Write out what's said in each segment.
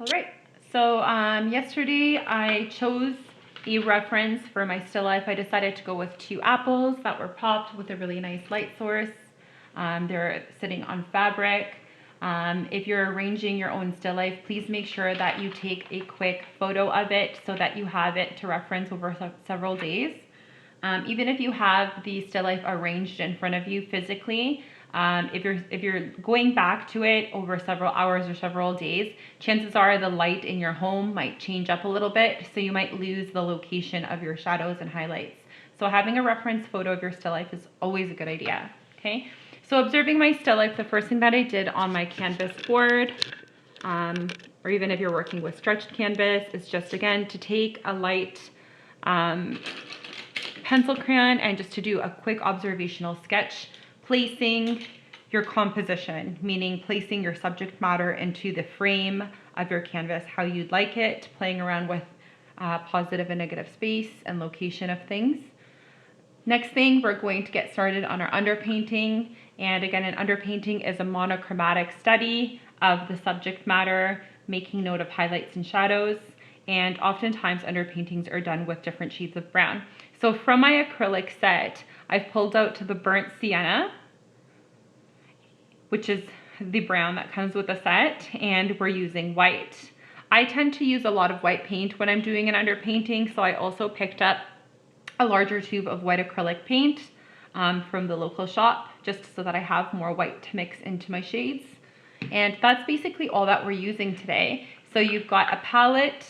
All right, so yesterday I chose a reference for my still life. I decided to go with 2 apples that were popped with a really nice light source. They're sitting on fabric. If you're arranging your own still life, please make sure that you take a quick photo of it so that you have it to reference over several days. Even if you have the still life arranged in front of you physically, if you're going back to it over several hours or several days, chances are the light in your home might change up a little bit, so you might lose the location of your shadows and highlights. So having a reference photo of your still life is always a good idea. Okay, so observing my still life, the first thing that I did on my canvas board, or even if you're working with stretched canvas, is just again to take a light pencil crayon and just to do a quick observational sketch, placing your composition, meaning placing your subject matter into the frame of your canvas, how you'd like it, playing around with positive and negative space and location of things. Next thing, we're going to get started on our underpainting. And again, an underpainting is a monochromatic study of the subject matter, making note of highlights and shadows. And oftentimes underpaintings are done with different shades of brown. So from my acrylic set, I've pulled out the burnt sienna, which is the brown that comes with the set, and we're using white. I tend to use a lot of white paint when I'm doing an underpainting, so I also picked up a larger tube of white acrylic paint from the local shop, just so that I have more white to mix into my shades. And that's basically all that we're using today. So you've got a palette,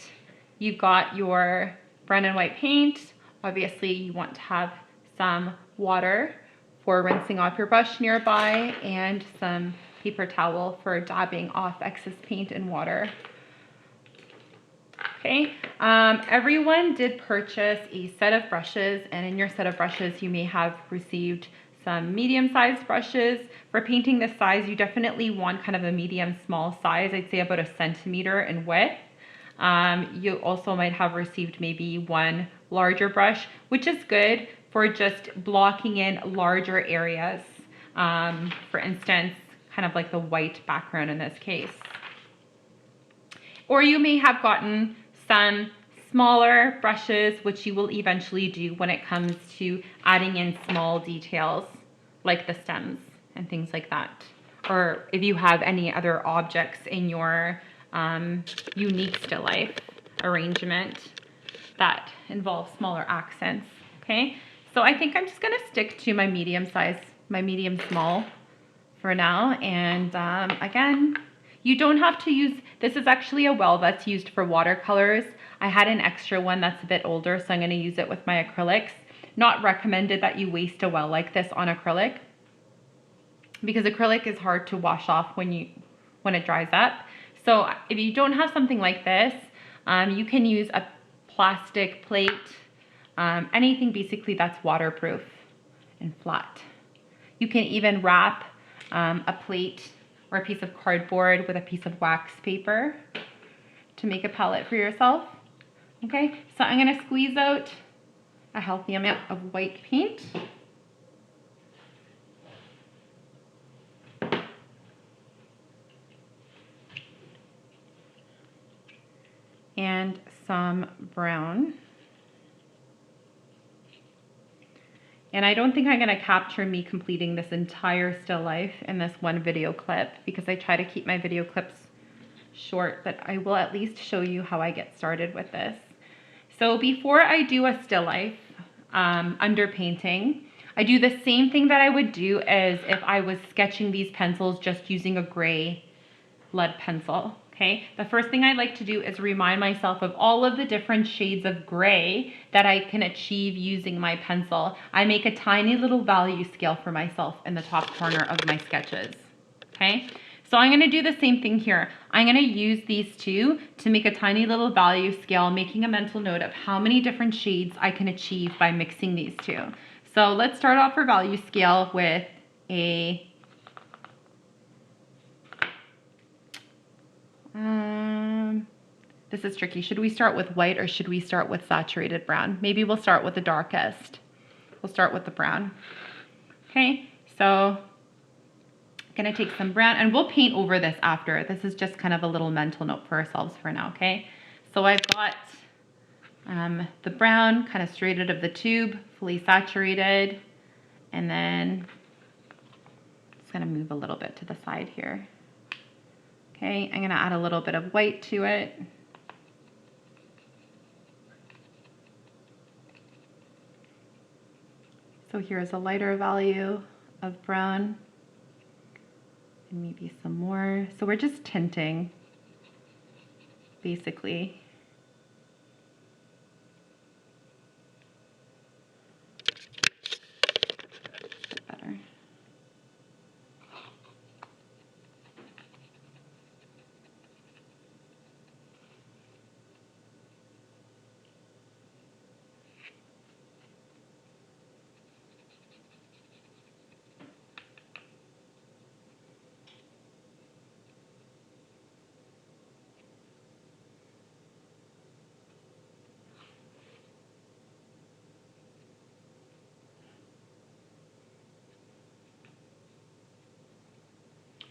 you've got your brown and white paint. Obviously you want to have some water for rinsing off your brush nearby, and some paper towel for dabbing off excess paint and water. Okay, everyone did purchase a set of brushes, and in your set of brushes you may have received some medium-sized brushes. For painting this size, you definitely want kind of a medium-small size. I'd say about 1 centimeter in width. You also might have received maybe one larger brush, which is good for just blocking in larger areas. For instance, kind of like the white background in this case. Or you may have gotten some smaller brushes, which you will eventually do when it comes to adding in small details like the stems and things like that. Or if you have any other objects in your unique still life arrangement that involve smaller accents. Okay, so I think I'm just gonna stick to my medium size, my medium small for now. And again, you don't have to use, this is actually a well that's used for watercolors. I had an extra one that's a bit older, so I'm gonna use it with my acrylics. Not recommended that you waste a well like this on acrylic, because acrylic is hard to wash off when it dries up. So if you don't have something like this, you can use a plastic plate, anything basically that's waterproof and flat. You can even wrap a plate or a piece of cardboard with a piece of wax paper to make a palette for yourself. Okay, so I'm gonna squeeze out a healthy amount of white paint. And some brown. And I don't think I'm gonna capture me completing this entire still life in this one video clip, because I try to keep my video clips short, but I will at least show you how I get started with this. So before I do a still life underpainting, I do the same thing that I would do as if I was sketching these pencils just using a gray lead pencil. Okay, the first thing I like to do is remind myself of all of the different shades of gray that I can achieve using my pencil. I make a tiny little value scale for myself in the top corner of my sketches. Okay, so I'm gonna do the same thing here. I'm gonna use these two to make a tiny little value scale, making a mental note of how many different shades I can achieve by mixing these two. So let's start off our value scale with a this is tricky. Should we start with white or should we start with saturated brown? Maybe we'll start with the darkest. We'll start with the brown. Okay, so Gonna take some brown, and we'll paint over this after. This is just kind of a little mental note for ourselves for now, okay? So I've got the brown kind of straight out of the tube, fully saturated, and then just gonna move a little bit to the side here. Okay, I'm gonna add a little bit of white to it. So here's a lighter value of brown. And maybe some more. So we're just tinting, basically. Better.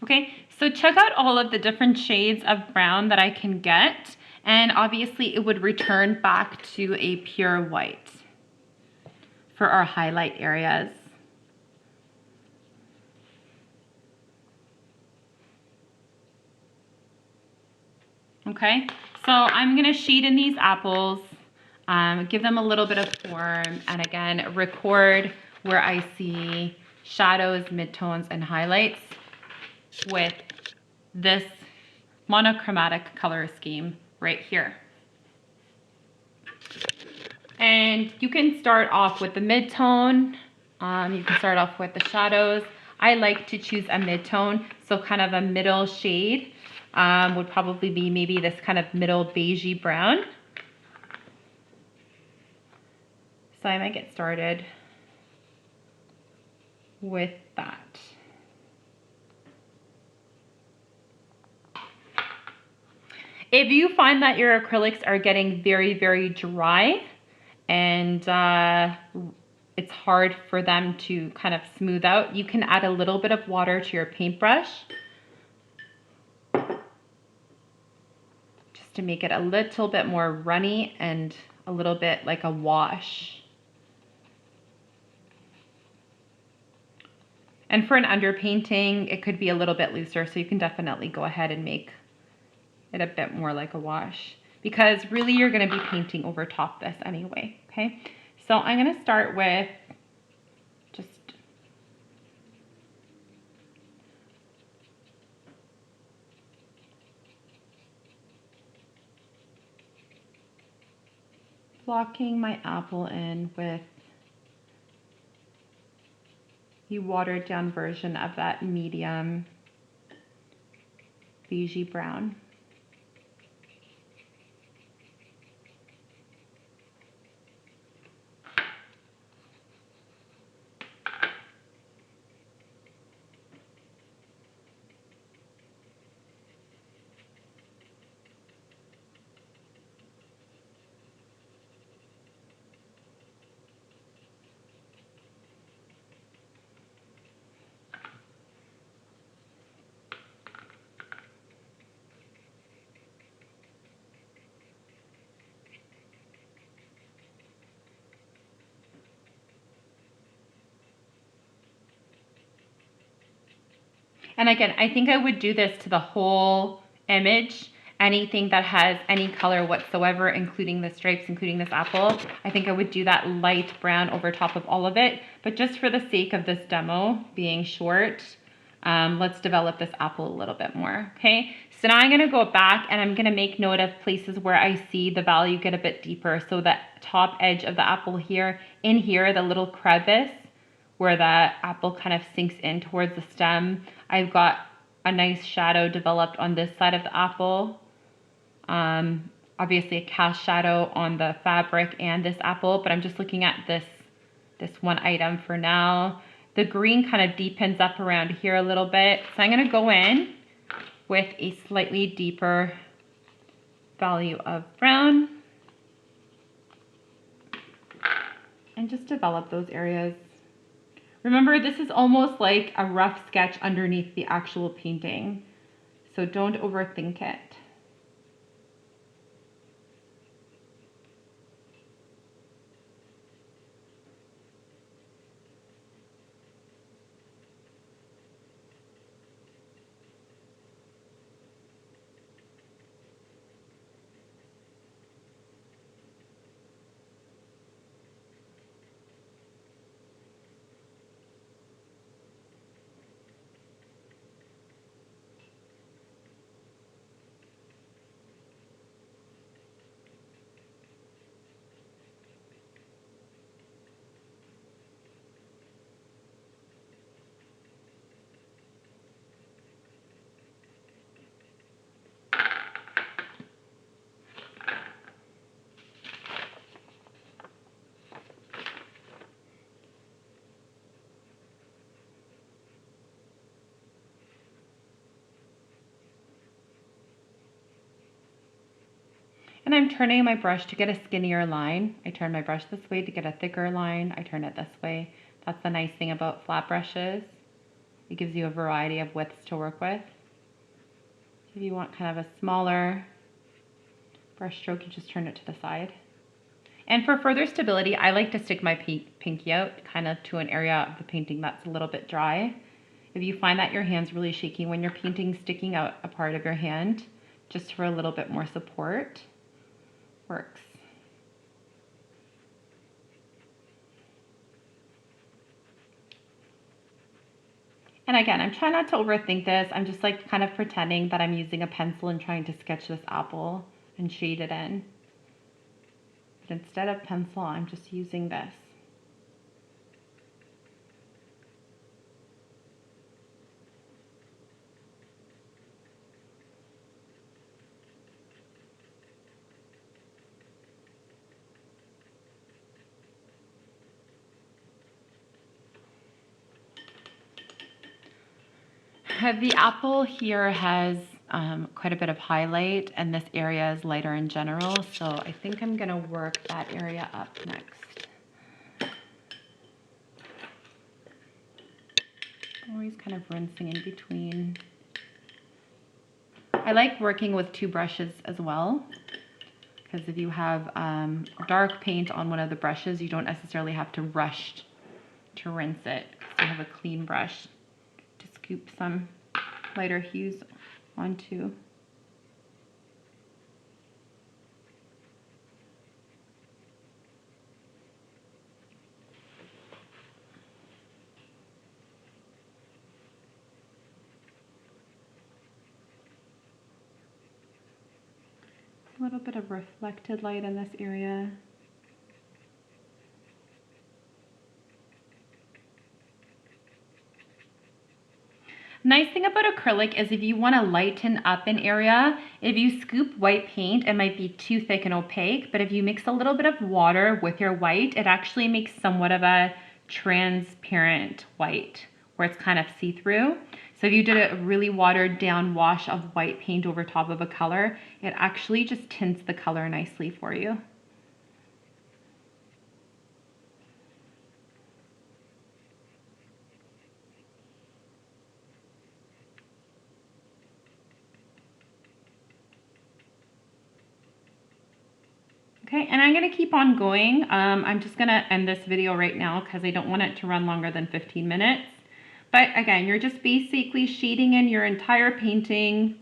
Okay, so check out all of the different shades of brown that I can get, and obviously it would return back to a pure white for our highlight areas. Okay, so I'm gonna shade in these apples, give them a little bit of form, and again, record where I see shadows, midtones, and highlights with this monochromatic color scheme right here. And you can start off with the mid-tone. You can start off with the shadows. I like to choose a mid-tone, so kind of a middle shade would probably be maybe this kind of middle beigey brown. So I might get started with that. If you find that your acrylics are getting very, very dry and it's hard for them to kind of smooth out, you can add a little bit of water to your paintbrush just to make it a little bit more runny and a little bit like a wash. And for an underpainting, it could be a little bit looser, so you can definitely go ahead and make it a bit more like a wash, because really you're going to be painting over top this anyway. Okay, so I'm going to start with just blocking my apple in with the watered down version of that medium beigey brown. And again, I think I would do this to the whole image. Anything that has any color whatsoever, including the stripes, including this apple, I think I would do that light brown over top of all of it. But just for the sake of this demo being short, let's develop this apple a little bit more, okay? So now I'm gonna go back and I'm gonna make note of places where I see the value get a bit deeper. So the top edge of the apple here, in here, the little crevice where the apple kind of sinks in towards the stem, I've got a nice shadow developed on this side of the apple. Obviously a cast shadow on the fabric and this apple, but I'm just looking at this one item for now. The green kind of deepens up around here a little bit. So I'm gonna go in with a slightly deeper value of brown and just develop those areas Remember, this is almost like a rough sketch underneath the actual painting, so don't overthink it. And I'm turning my brush to get a skinnier line. I turn my brush this way to get a thicker line. I turn it this way. That's the nice thing about flat brushes. It gives you a variety of widths to work with. So if you want kind of a smaller brush stroke, you just turn it to the side. And for further stability, I like to stick my pinky out kind of to an area of the painting that's a little bit dry. If you find that your hand's really shaky when you're painting, sticking out a part of your hand just for a little bit more support works. And again, I'm trying not to overthink this. I'm just like kind of pretending that I'm using a pencil and trying to sketch this apple and shade it in. But instead of pencil, I'm just using this. The apple here has quite a bit of highlight, and this area is lighter in general, so I think I'm gonna work that area up next. Always kind of rinsing in between. I like working with two brushes as well, because if you have dark paint on one of the brushes, you don't necessarily have to rush to rinse it, because you have a clean brush to scoop some lighter hues onto. A little bit of reflected light in this area. Nice thing about acrylic is if you want to lighten up an area, if you scoop white paint, it might be too thick and opaque, but if you mix a little bit of water with your white, it actually makes somewhat of a transparent white where it's kind of see-through. So if you did a really watered down wash of white paint over top of a color, it actually just tints the color nicely for you. Okay, and I'm gonna keep on going. I'm just gonna end this video right now because I don't want it to run longer than 15 minutes. But again, you're just basically shading in your entire painting,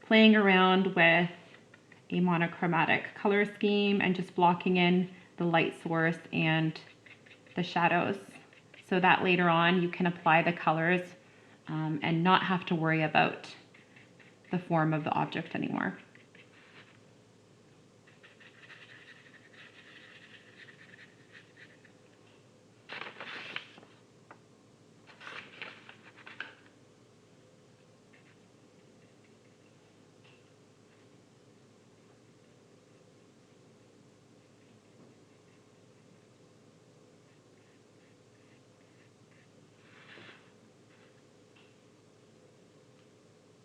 playing around with a monochromatic color scheme and just blocking in the light source and the shadows so that later on you can apply the colors and not have to worry about the form of the object anymore.